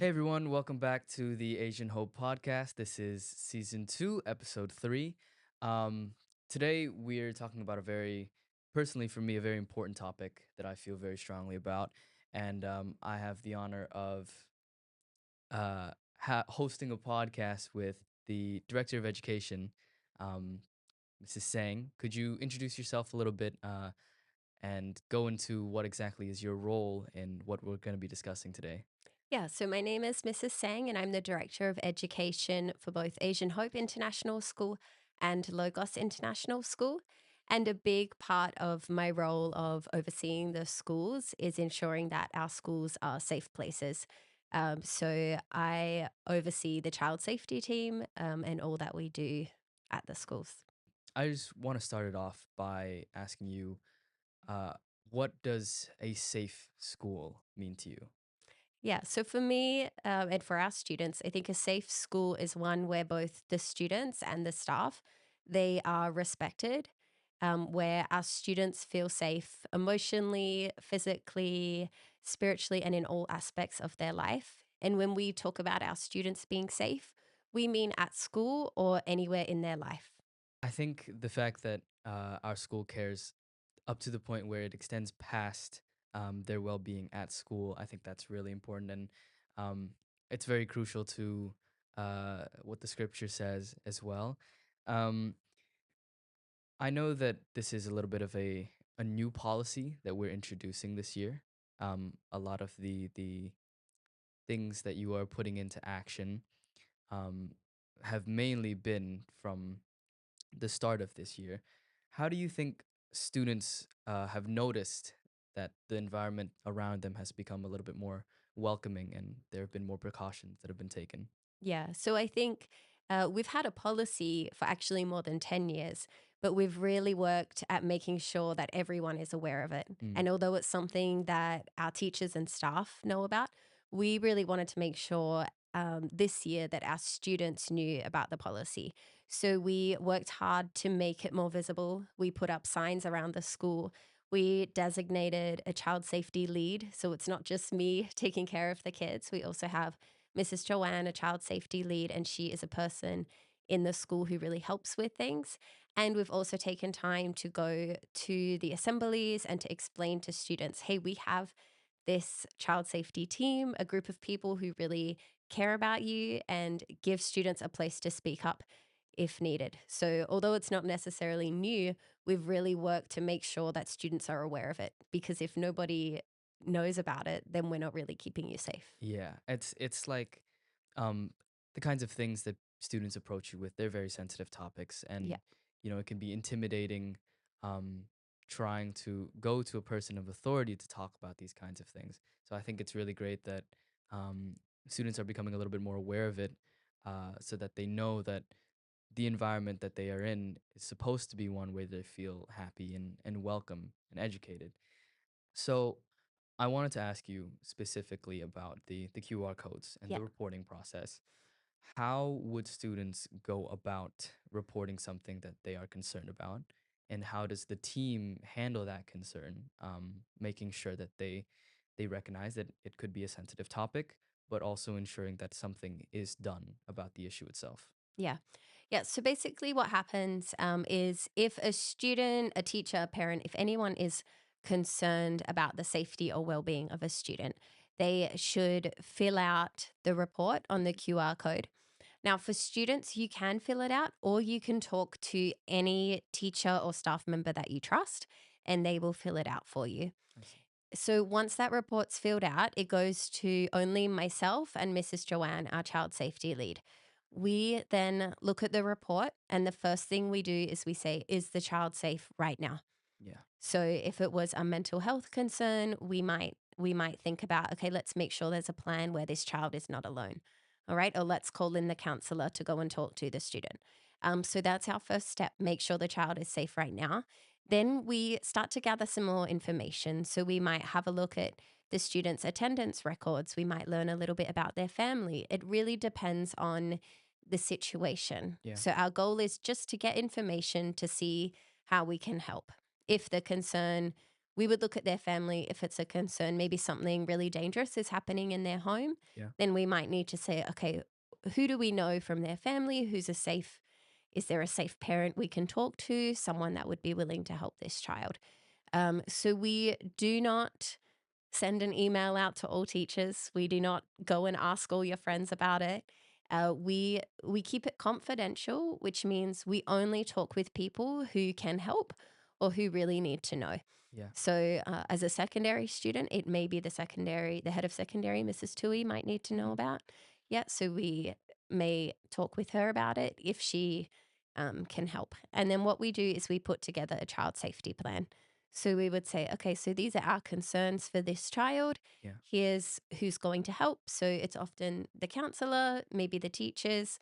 Hey everyone, welcome back to the Asian Hope podcast. This is season 2, episode 3. Um, Today we're talking about personally for me, a very important topic that I feel very strongly about. And I have the honor of hosting a podcast with the Director of Education, um, Mrs. Seng. Could you introduce yourself a little bit and go into what exactly is your role in what we're going to be discussing today? Yeah, so my name is Mrs. Seng, and I'm the Director of Education for both Asian Hope International School and Logos International School. And a big part of my role of overseeing the schools is ensuring that our schools are safe places. So I oversee the child safety team and all that we do at the schools. I just want to start it off by asking you, uh, what does a safe school mean to you? Yeah, so for me and for our students, I think a safe school is one where both the students and the staff they are respected, where our students feel safe emotionally, physically, spiritually, and in all aspects of their life. And when we talk about our students being safe, we mean at school or anywhere in their life. I think the fact that our school cares up to the point where it extends past their well-being at school, I think that's really important, and um, it's very crucial to what the scripture says as well. Um, I know that this is a little bit of a new policy that we're introducing this year. A lot of the things that you are putting into action um, have mainly been from the start of this year. How do you think students have noticed that the environment around them has become a little bit more welcoming and there have been more precautions that have been taken? Yeah. So I think we've had a policy for actually more than 10 years, but we've really worked at making sure that everyone is aware of it. Mm. And although it's something that our teachers and staff know about, we really wanted to make sure this year that our students knew about the policy. So we worked hard to make it more visible. We put up signs around the school. We designated a child safety lead. So it's not just me taking care of the kids. We also have Mrs. Joanne, a child safety lead, and she is a person in the school who really helps with things. And we've also taken time to go to the assemblies and to explain to students hey, we have this child safety team, a group of people who really care about you and give students a place to speak up if needed. So, although it's not necessarily new, we've really worked to make sure that students are aware of it because if nobody knows about it, then we're not really keeping you safe. Yeah, it's like um, the kinds of things that students approach you with. They're very sensitive topics, Yeah. and it can be intimidating um, trying to go to a person of authority to talk about these kinds of things. So I think it's really great that um, students are becoming a little bit more aware of it, so that they know that the environment that they are in is supposed to be one where they feel happy and welcome and educated. So I wanted to ask you specifically about the QR codes and Yeah. the reporting process. How would students go about reporting something that they are concerned about? And how does the team handle that concern, making sure that they recognize that it could be a sensitive topic, but also ensuring that something is done about the issue itself? Yeah. Yeah. So basically, what happens is if a student, a teacher, a parent, if anyone is concerned about the safety or well being of a student, they should fill out the report on the QR code. Now, for students, you can fill it out or you can talk to any teacher or staff member that you trust and they will fill it out for you. I see. So once that report's filled out, it goes to only myself and Mrs. Joanne, our child safety lead. We then look at the report, and the first thing we do is we say, is the child safe right now? Yeah. So if it was a mental health concern, we might think about, okay, let's make sure there's a plan where this child is not alone. All right. Or let's call in the counselor to go and talk to the student. So that's our first step. Make sure the child is safe right now. Then we start to gather some more information. So we might have a look at the students' attendance records. We might learn a little bit about their family. It really depends on the situation. Yeah. So our goal is just to get information to see how we can help. If the concern we would look at their family if it's a concern, maybe something really dangerous is happening in their home, Yeah. then we might need to say, okay, who do we know from their family who's a safe is there a safe parent we can talk to, someone that would be willing to help this child? So we do not send an email out to all teachers. We do not go and ask all your friends about it. We keep it confidential, which means we only talk with people who can help or who really need to know. Yeah. So, as a secondary student, it may be the head of secondary, Mrs. Tui, might need to know Mhm. about. Yeah, so we may talk with her about it if she can help. And then what we do is we put together a child safety plan. So we would say, okay, so these are our concerns for this child. Yeah. Here's who's going to help. So it's often the counselor, maybe the teachers,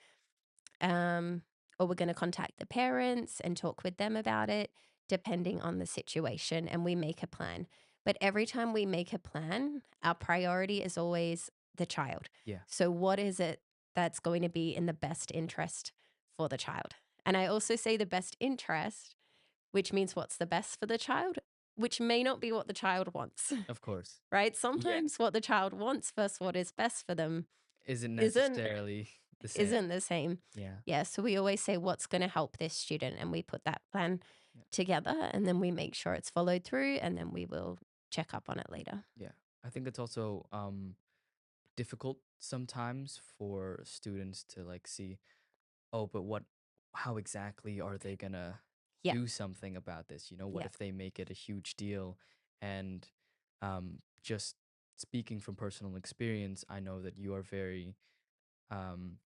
um, or we're going to contact the parents and talk with them about it, depending on the situation. And we make a plan. But every time we make a plan, our priority is always the child. Yeah. So, what is it that's going to be in the best interest for the child? And I also say the best interest, which means what's the best for the child, which may not be what the child wants, Of course. right? Yeah. Sometimes what the child wants versus what is best for them Isn't isn't necessarily the same. isn't the same. Yeah. Yeah, so we always say what's going to help this student and we put that plan Yeah. together and then we make sure it's followed through and then we will check up on it later. Yeah. I think it's also difficult sometimes for students to like see, oh, but how exactly are they gonna Yeah, do something about this? What yeah, if they make it a huge deal? And just speaking from personal experience, I know that um,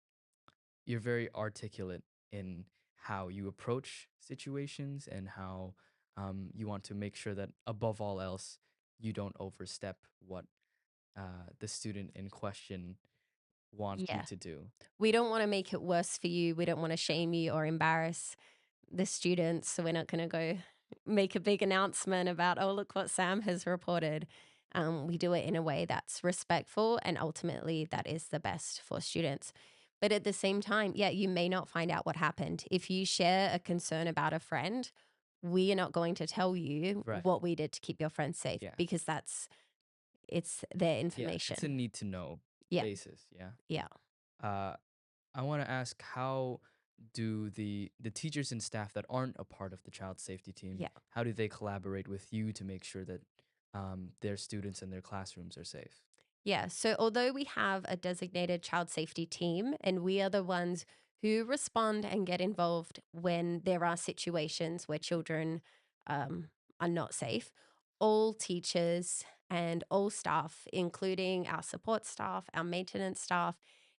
you're very articulate in how you approach situations and how you want to make sure that above all else, you don't overstep what the student in question wants you yeah. to do. We don't want to make it worse for you. We don't want to shame you or embarrass the students. So we're not going to go make a big announcement about, oh, look what Sam has reported. We do it in a way that's respectful and ultimately that is the best for students. But at the same time, yeah, you may not find out what happened. If you share a concern about a friend, we are not going to tell you Right. what we did to keep your friend safe Yeah. because it's their Yeah. It's a information. need to know Yeah, basis. Yeah. yeah. Uh, I want to ask, how do the teachers and staff that aren't a part of the child safety team, Yeah. how do they collaborate with you to make sure that their students and their classrooms are safe? Yeah. So, although we have a designated child safety team and we are the ones who respond and get involved when there are situations where children um, are not safe, all teachers and all staff, including our support staff, our maintenance staff,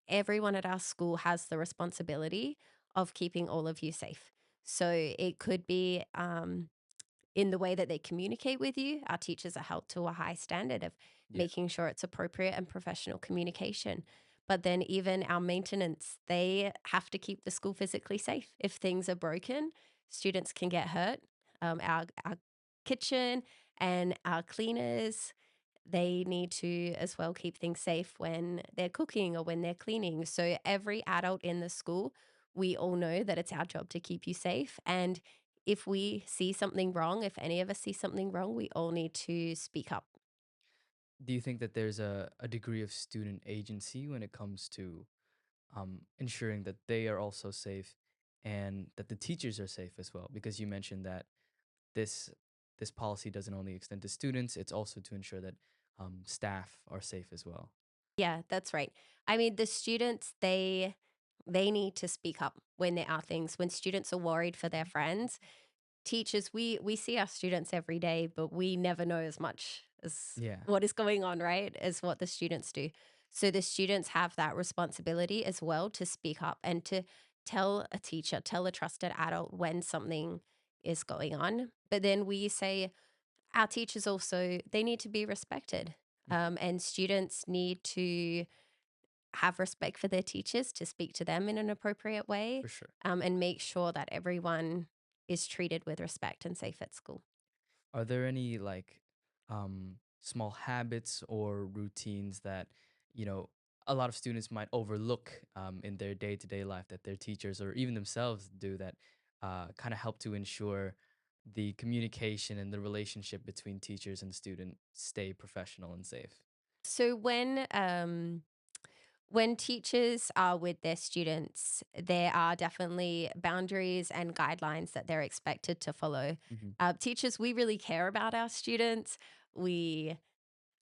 everyone at our school has the responsibility of keeping all of you safe. So, it could be in the way that they communicate with you. Our teachers are held to a high standard of Yeah. making sure it's appropriate and professional communication. But then, even our maintenance, they have to keep the school physically safe. If things are broken, students can get hurt. Our kitchen and our cleaners, they need to as well keep things safe when they're cooking or when they're cleaning. So, every adult in the school, we all know that it's our job to keep you safe. And if we see something wrong, if any of us see something wrong, we all need to speak up. Do you think that there's a degree of student agency when it comes to ensuring that they are also safe and that the teachers are safe as well? Because you mentioned that this this policy doesn't only extend to students; it's also to ensure that staff are safe as well. Yeah, that's right. I mean, the students, they need to speak up when there are things. When students are worried for their friends, teachers, we see our students every day, but we never know as much as Yeah, what is going on, right? As what the students do. So the students have that responsibility as well to speak up and to tell a teacher, tell a trusted adult when something is going on. But then we say our teachers also, they need to be respected. mhm, And students need to have respect for their teachers to speak to them in an appropriate way, for sure. and make sure that everyone is treated with respect and safe at school. Are there any like small habits or routines that you know a lot of students might overlook in their day to day life that their teachers or even themselves do that kind of help to ensure the communication and the relationship between teachers and student stay professional and safe? So when teachers are with their students, there are definitely boundaries and guidelines that they're expected to follow. Hmm. Teachers, we really care about our students. We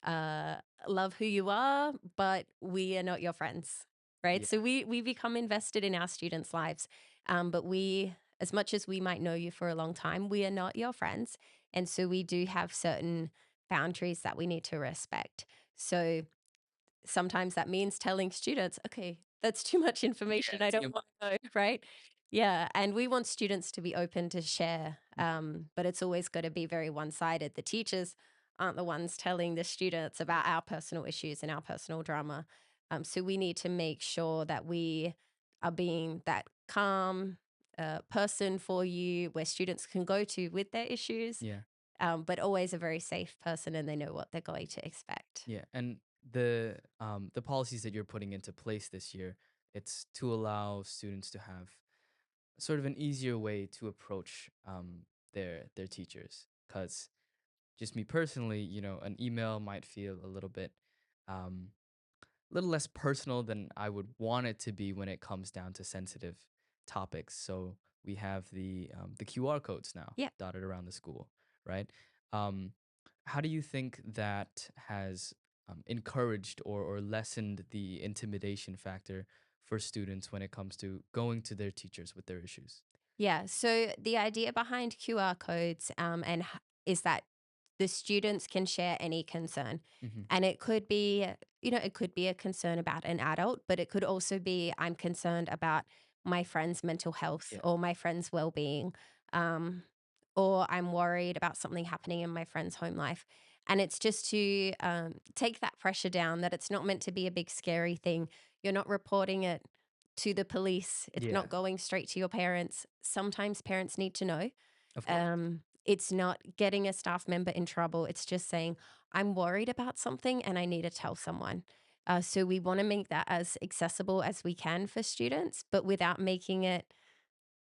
uh, love who you are, but we are not your friends, right? Yeah, So we become invested in our students' lives, but we, as much as we might know you for a long time, we are not your friends, and so we do have certain boundaries that we need to respect. So sometimes that means telling students, okay, that's too much yeah, information. I don't TM. want to know, right? Yeah. And we want students to be open to share, Mhm. but it's always got to be very one sided. The teachers aren't the ones telling the students about our personal issues and our personal drama. So we need to make sure that we are being that calm person for you where students can go to with their issues, Yeah, but always a very safe person and they know what they're going to expect. yeah, and the policies that you're putting into place this year, it's to allow students to have sort of an easier way to approach their teachers. Because just me personally, an email might feel um, little less personal than I would want it to be when it comes down to sensitive topics. So we have the QR codes now Yeah. dotted around the school, right? Um, how do you think that has encouraged or lessened the intimidation factor for students when it comes to going to their teachers with their issues? Yeah. So the idea behind QR codes is that the students can share any concern. Hmm. And it could be, it could be a concern about an adult, but it could also be I'm concerned about my friend's mental health Yeah, or my friend's well being, um, or I'm worried about something happening in my friend's home life. And it's just to take that pressure down that it's not meant to be a big scary thing. You're not reporting it to the police. It's yeah, not going straight to your parents. Sometimes parents need to know. of course. It's not getting a staff member in trouble. It's just saying, I'm worried about something and I need to tell someone. So we want to make that as accessible as we can for students, but without making it,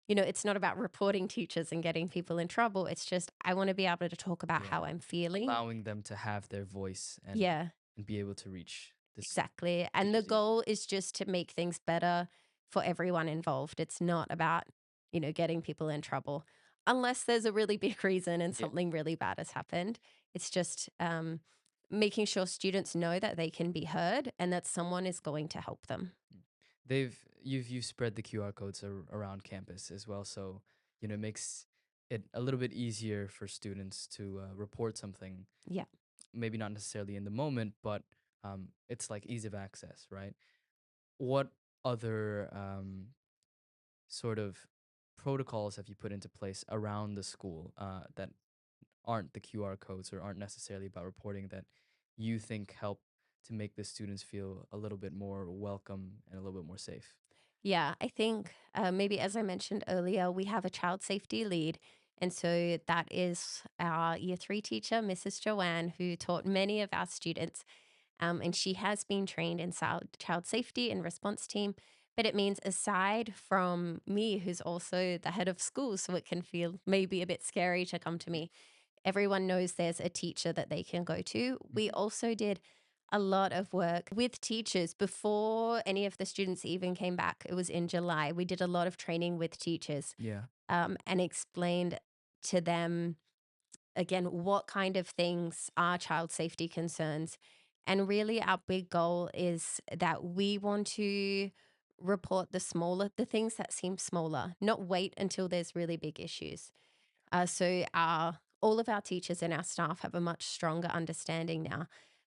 it's not about reporting teachers and getting people in trouble. It's just, I want to be able to talk about Yeah, how I'm feeling. allowing them to have their voice Yeah. and be able to reach this Exactly. And the issues easier. goal is just to make things better for everyone involved. It's not about, getting people in trouble unless there's a really big reason and Yeah. something really bad has happened. It's just making sure students know that they can be heard and that someone is going to help them. Mm. You've spread the QR codes around campus as well, so it makes it a little bit easier for students to report something. Yeah. Maybe not necessarily in the moment, but it's like ease of access, right? What other sort of protocols have you put into place around the school that aren't the QR codes or aren't necessarily about reporting that you think help to make the students feel a little bit more welcome and a little bit more safe? Yeah, I think maybe as I mentioned earlier, we have a child safety lead. And so that is our year 3 teacher, Mrs. Joanne, who taught many of our students. And she has been trained in child safety and response team. But it means aside from me, who's also the head of school, so it can feel maybe a bit scary to come to me, everyone knows there's a teacher that they can go to. We Hmm. also did a lot of work with teachers before any of the students even came back. It was in July. We did a lot of training with teachers Yeah. and explained to them again what kind of things are child safety concerns. And really, our big goal is that we want to report the things that seem smaller, not wait until there's really big issues. So our all of our teachers and our staff have a much stronger understanding now.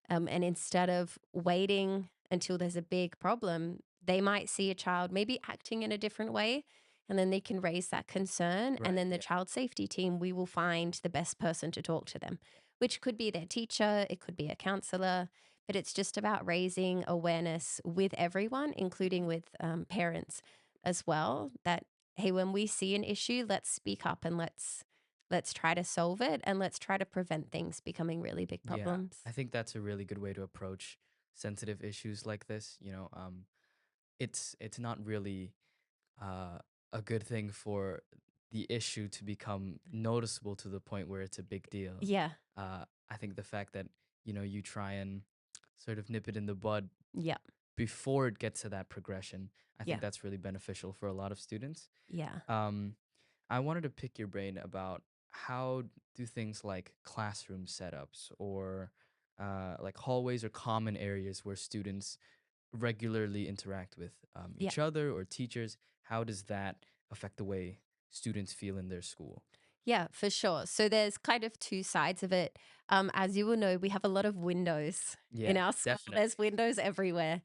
And instead of waiting until there's a big problem, they might see a child maybe acting in a different way, and then they can raise that concern. And Right. then the Yeah. child safety team, we will find the best person to talk to them, which could be their teacher, it could be a counselor, but it's just about raising awareness with everyone, including with parents as well, that hey, when we see an issue, let's speak up and let's try to solve it and let's try to prevent things becoming really big Yeah. problems. I think that's a really good way to approach sensitive issues like this. It's not really uh, a good thing for the issue to become noticeable to the point where it's a big deal. Yeah. I think the fact that, you try and sort of nip it in the bud Yeah. before it gets to that progression, I Yeah. think that's really beneficial for a lot of students. Yeah. Um, I wanted to pick your brain about how do things like classroom setups or like hallways or common areas where students regularly interact with Yeah. each other or teachers, how does that affect the way students feel in their school? Yeah, for sure. So there's kind of two sides of it. As you will know, we have a lot of windows in Yeah, our school. There's definitely. windows everywhere.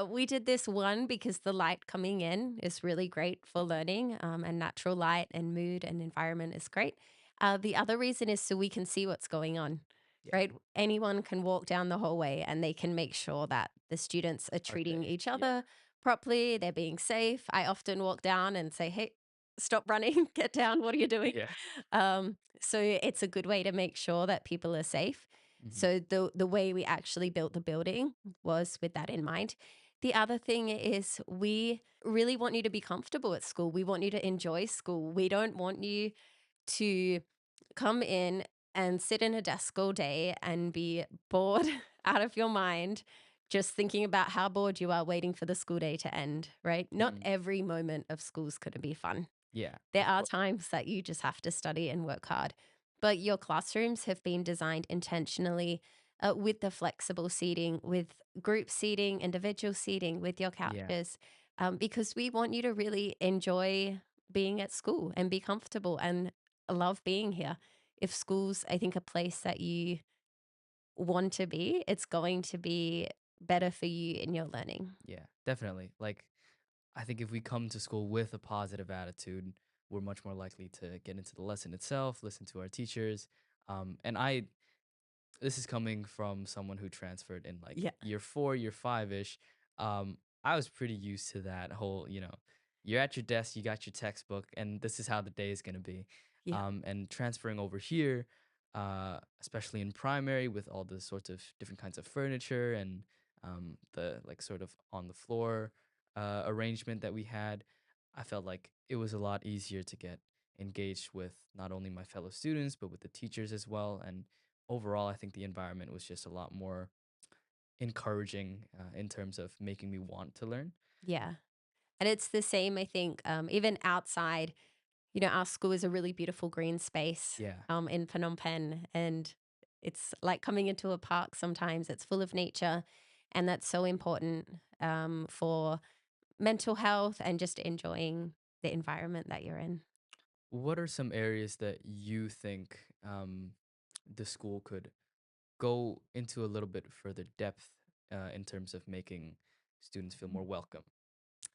We did this one because the light coming in is really great for learning, and natural light and mood and environment is great. The other reason is so we can see what's going on, Yeah. right? Anyone can walk down the hallway and they can make sure that the students are Are treating safe. each Yeah. other properly, they're being safe. I often walk down and say, hey, stop running, get down, what are you doing? Yeah. So it's a good way to make sure that people are safe. Hmm. So the way we actually built the building was with that in mind. The other thing is we really want you to be comfortable at school. We want you to enjoy school. We don't want you to come in and sit in a desk all day and be bored out of your mind just thinking about how bored you are waiting for the school day to end, right? Not Hmm. every moment of school is going to be fun. Yeah, There of are course. times that you just have to study and work hard, but your classrooms have been designed intentionally with the flexible seating, with group seating, individual seating, with your Yeah. couches, because we want you to really enjoy being at school and be comfortable and love being here. If school's, I think, a place that you want to be, it's going to be better for you in your learning. Yeah, definitely. Like, I think if we come to school with a positive attitude, we're much more likely to get into the lesson itself, listen to our teachers. And this is coming from someone who transferred in like Yeah. year 4, year 5 ish. I was pretty used to that whole, you're at your desk, you got your textbook, and this is how the day is going to be. Yeah. And transferring over here, especially in primary with all the sorts of different kinds of furniture and the like sort of on the floor arrangement that we had, I felt like it was a lot easier to get engaged with not only my fellow students, but with the teachers as well. And overall, I think the environment was just a lot more encouraging in terms of making me want to learn. Yeah. And it's the same, I think, even outside. Our school is a really beautiful green space Yeah. in Phnom Penh, and it's like coming into a park sometimes. It's full of nature, and that's so important for mental health and just enjoying the environment that you're in. What are some areas that you think the school could go into a little bit further depth in terms of making students feel more welcome?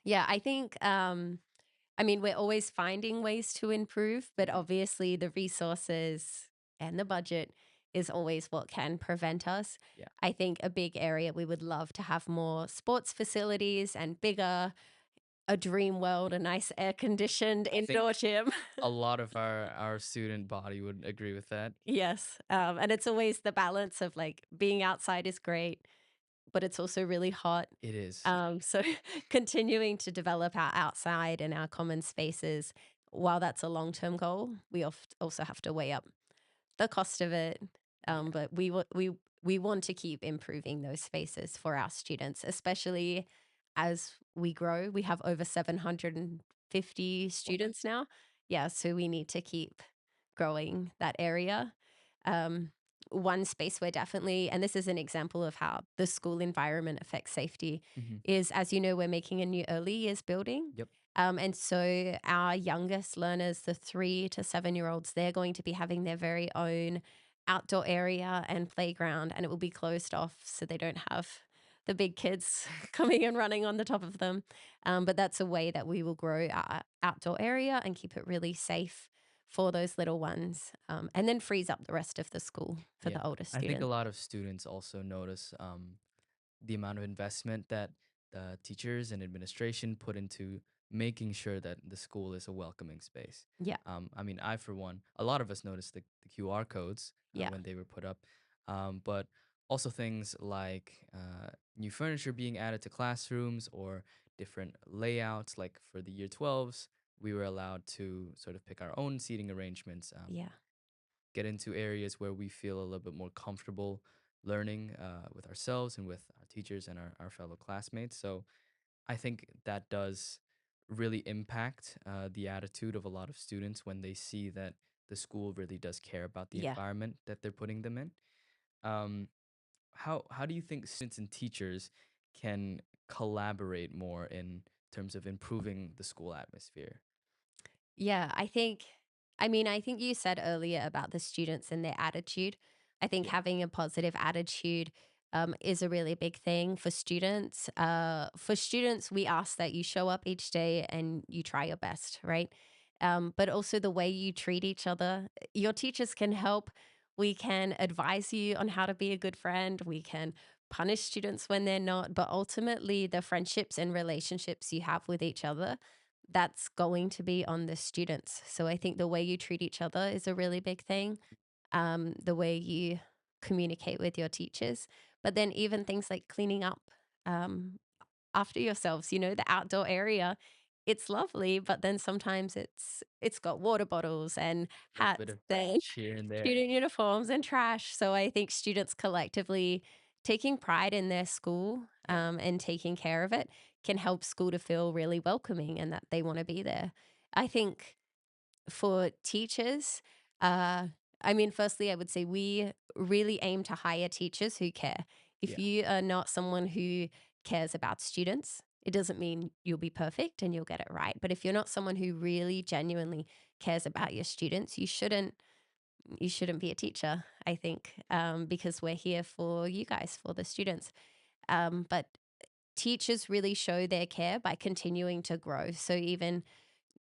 Yeah, I think, I mean, we're always finding ways to improve, but Hmm. obviously the resources and the budget is always what can prevent us. Yeah. I think a big area we would love to have more sports facilities and bigger, a dream world, a nice air conditioned I think indoor gym. a lot of our student body would agree with that. Yes. And it's always the balance of like being outside is great, but it's also really hot. It is. So continuing to develop our outside and our common spaces, while that's a long-term goal, we also have to weigh up the cost of it. Yeah. But we want to keep improving those spaces for our students, especially as we grow. We have over 750 Wow. students now. Yeah, so we need to keep growing that area. Um, One space where definitely, and this is an example of how the school environment affects safety, Hmm. is as you know, we're making a new early years building. Yep. And so our youngest learners, the 3 to 7 year olds, they're going to be having their very own outdoor area and playground, and it will be closed off so they don't have the big kids coming and running on the top of them. But that's a way that we will grow our outdoor area and keep it really safe for those little ones, and then frees up the rest of the school for Yeah. the older I think a students. lot of students also notice the amount of investment that the teachers and administration put into making sure that the school is a welcoming space. Yeah, I mean, I, for one, a lot of us noticed the QR codes yeah, when they were put up, but also things like new furniture being added to classrooms or different layouts, like for the year 12s, we were allowed to sort of pick our own seating arrangements, Yeah. get into areas where we feel a little bit more comfortable learning with ourselves and with our teachers and our fellow classmates. So I think that does really impact the attitude of a lot of students when they see that the school really does care about the Yeah. environment that they're putting them in. Um, how do you think students and teachers can collaborate more in terms of improving the school atmosphere? Yeah, I think you said earlier about the students and their attitude. I think Yeah, having a positive attitude is a really big thing for students. For students, we ask that you show up each day and you try your best, right? But also the way you treat each other. Your teachers can help. We can advise you on how to be a good friend. We can punish students when they're not. But ultimately, the friendships and relationships you have with each other, that's going to be on the students. So I think the way you treat each other is a really big thing. The way you communicate with your teachers, but then even things like cleaning up um, after yourselves. The outdoor area. It's lovely, but then sometimes it's got water bottles and a little bit hats of and trash here and there. student uniforms and trash. So I think students collectively taking pride in their school Yeah, and taking care of it can help school to feel really welcoming and that they want to be there. I think for teachers, uh, firstly, I would say we really aim to hire teachers who care. If yeah, you are not someone who cares about students, it doesn't mean you'll be perfect and you'll get it right. But if you're not someone who really genuinely cares about your students, you shouldn't be a teacher, I think, because we're here for you guys, for the students. But teachers really show their care by continuing to grow. So even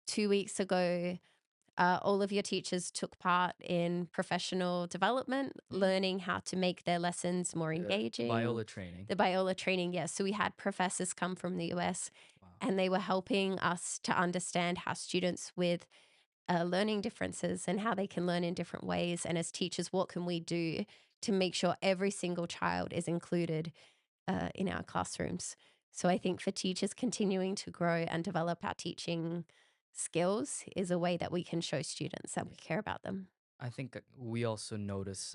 2 weeks ago, all of your teachers took part in professional development, mm, learning how to make their lessons more the engaging. Viola training. The Biola training, yes. So we had professors come from the US Wow. and they were helping us to understand how students with learning differences and how they can learn in different ways. And as teachers, what can we do to make sure every single child is included in our classrooms? So I think for teachers, continuing to grow and develop our teaching skills is a way that we can show students that Yeah. we care about them. I think we also notice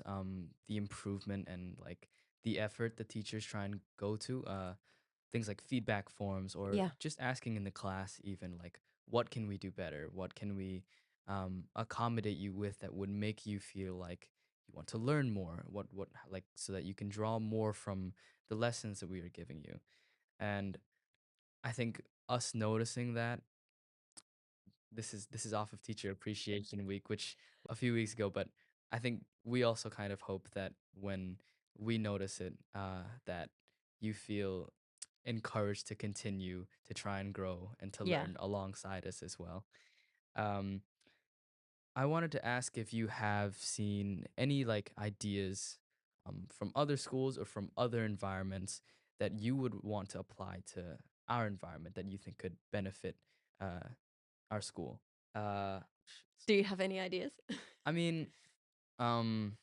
the improvement and like the effort the teachers try and go to. Things like feedback forms or Yeah. just asking in the class, even like, what can we do better? What can we accommodate you with that would make you feel like you want to learn more? Like, so that you can draw more from the lessons that we are giving you. And I think us noticing that this is off of Teacher Appreciation Week, which a few weeks ago, but I think we also kind of hope that when we notice it, that you feel encouraged to continue to try and grow and to Yeah. learn alongside us as well. Um, I wanted to ask if you have seen any like ideas from other schools or from other environments that you would want to apply to our environment that you think could benefit uh, our school. Do you have any ideas? I mean, um,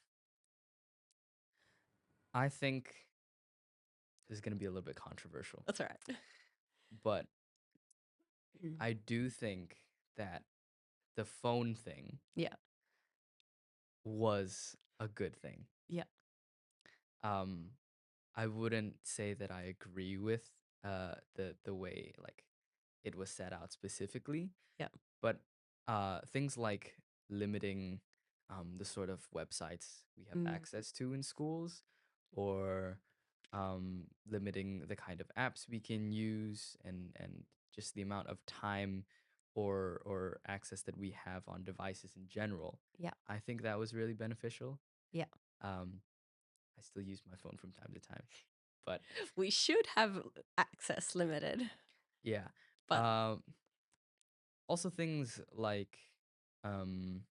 I think this is going to be a little bit controversial, That's all right. but Mm. I do think that the phone thing Yeah. was a good thing. Yeah. Um, I wouldn't say that I agree with the way like it was set out specifically, Yeah. but things like limiting the sort of websites we have Mm. access to in schools, or limiting the kind of apps we can use, and just the amount of time or access that we have on devices in general. Yeah. I think that was really beneficial. Yeah. Um, I still use my phone from time to time, but We should have access limited, yeah. but Um, Also things like um,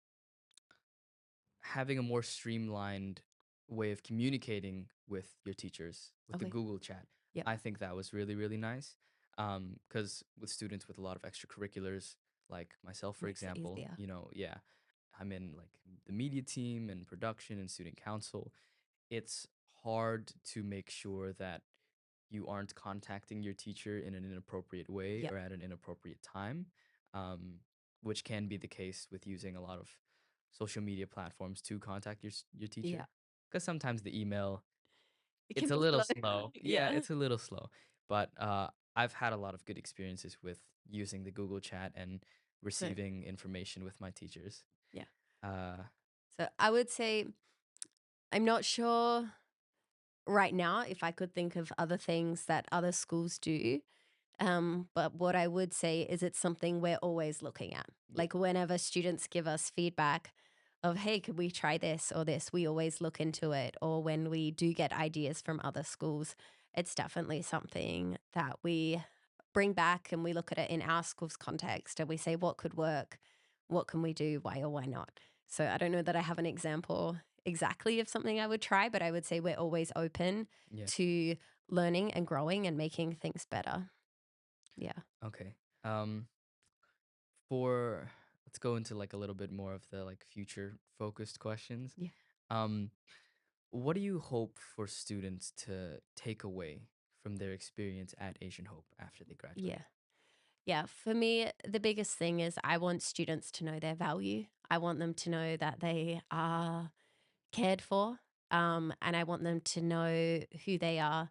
having a more streamlined way of communicating with your teachers with the okay. Google chat. Yeah. I think that was really, really nice. Because with students with a lot of extracurriculars, like myself, for Makes it example, easier. yeah, I'm in like the media team and production and student council. It's hard to make sure that you aren't contacting your teacher in an inappropriate way Yeah. or at an inappropriate time. Um, which can be the case with using a lot of social media platforms to contact your Yeah. teacher. Because sometimes the email, It it's can a be little slow. slow. Yeah, Yeah. it's a little slow. But I've had a lot of good experiences with using the Google Chat and So, receiving information with my teachers. yeah. Uh, So I would say I'm not sure right now if I could think of other things that other schools do. But what I would say is it's something we're always looking at. yeah, Like whenever students give us feedback of, hey, could we try this or this, we always look into it. Or when we do get ideas from other schools, it's definitely something that we bring back and we look at it in our school's context and we say, what could work? What can we do? Why or why not? So I don't know that I have an example exactly of something I would try, but I would say we're always open yeah. to learning and growing and making things better. Yeah. Okay. Um, for let's go into like a little bit more of the like future focused questions. Yeah. Um, what do you hope for students to take away from their experience at Asian Hope after they graduate? Yeah. Yeah. For me, the biggest thing is I want students to know their value. I want them to know that they are cared for. And I want them to know who they are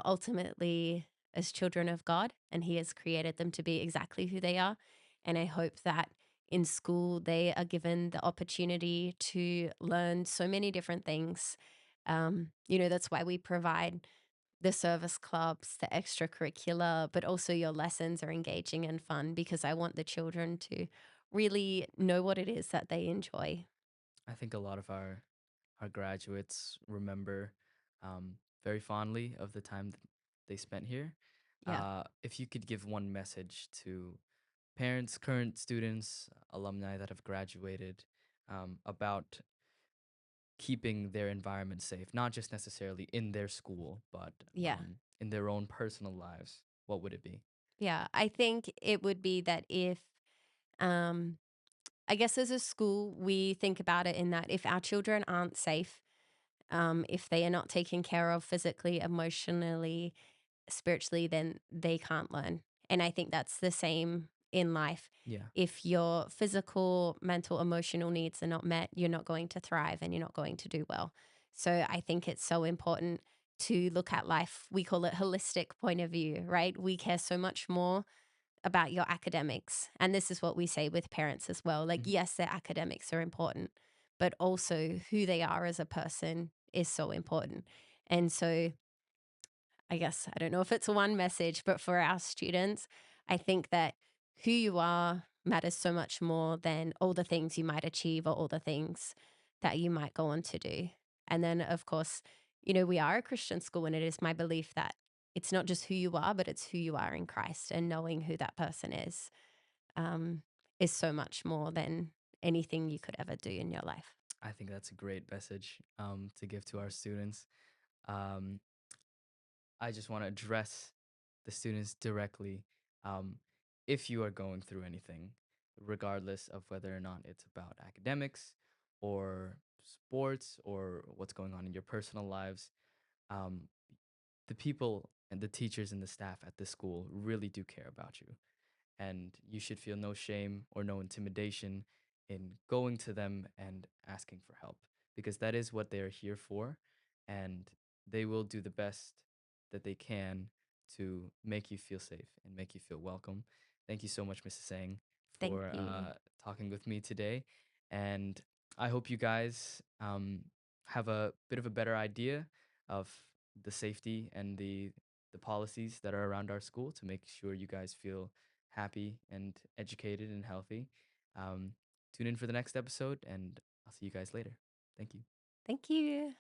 ultimately as children of God. And He has created them to be exactly who they are. And I hope that in school they are given the opportunity to learn so many different things. That's why we provide the service clubs, the extracurricular, but also your lessons are engaging and fun because I want the children to really know what it is that they enjoy. I think a lot of our graduates remember very fondly of the time that they spent here. Yeah. If you could give one message to parents, current students, alumni that have graduated about keeping their environment safe, not just necessarily in their school, but Yeah. in their own personal lives, what would it be? Yeah. I think it would be that if, um, I guess as a school, we think about it in that if our children aren't safe, if they are not taken care of physically, emotionally, spiritually, then they can't learn. And I think that's the same in life. Yeah, If your physical, mental, emotional needs are not met, you're not going to thrive and you're not going to do well. So I think it's so important to look at life. We call it holistic point of view, right? We care so much more about your academics. And this is what we say with parents as well. Like, mhm, yes, their academics are important, but also who they are as a person is so important. And so I guess I don't know if it's one message, but for our students, I think that who you are matters so much more than all the things you might achieve or all the things that you might go on to do. And then, of course, we are a Christian school, and it is my belief that it's not just who you are, but it's who you are in Christ, and knowing who that person um, is so much more than anything you could ever do in your life. I think that's a great message to give to our students. Um, I just want to address the students directly. Um, if you are going through anything, regardless of whether or not it's about academics or sports or what's going on in your personal lives, um, the people and the teachers and the staff at the school really do care about you, and you should feel no shame or no intimidation in going to them and asking for help, because that is what they are here for, and they will do the best that they can to make you feel safe and make you feel welcome. Thank you so much, Mrs. Sang, Thank for you. talking with me today, and I hope you guys have a bit of a better idea of the safety and the policies that are around our school to make sure you guys feel happy and educated and healthy. Um, Tune in for the next episode, and I'll see you guys later. Thank you. Thank you.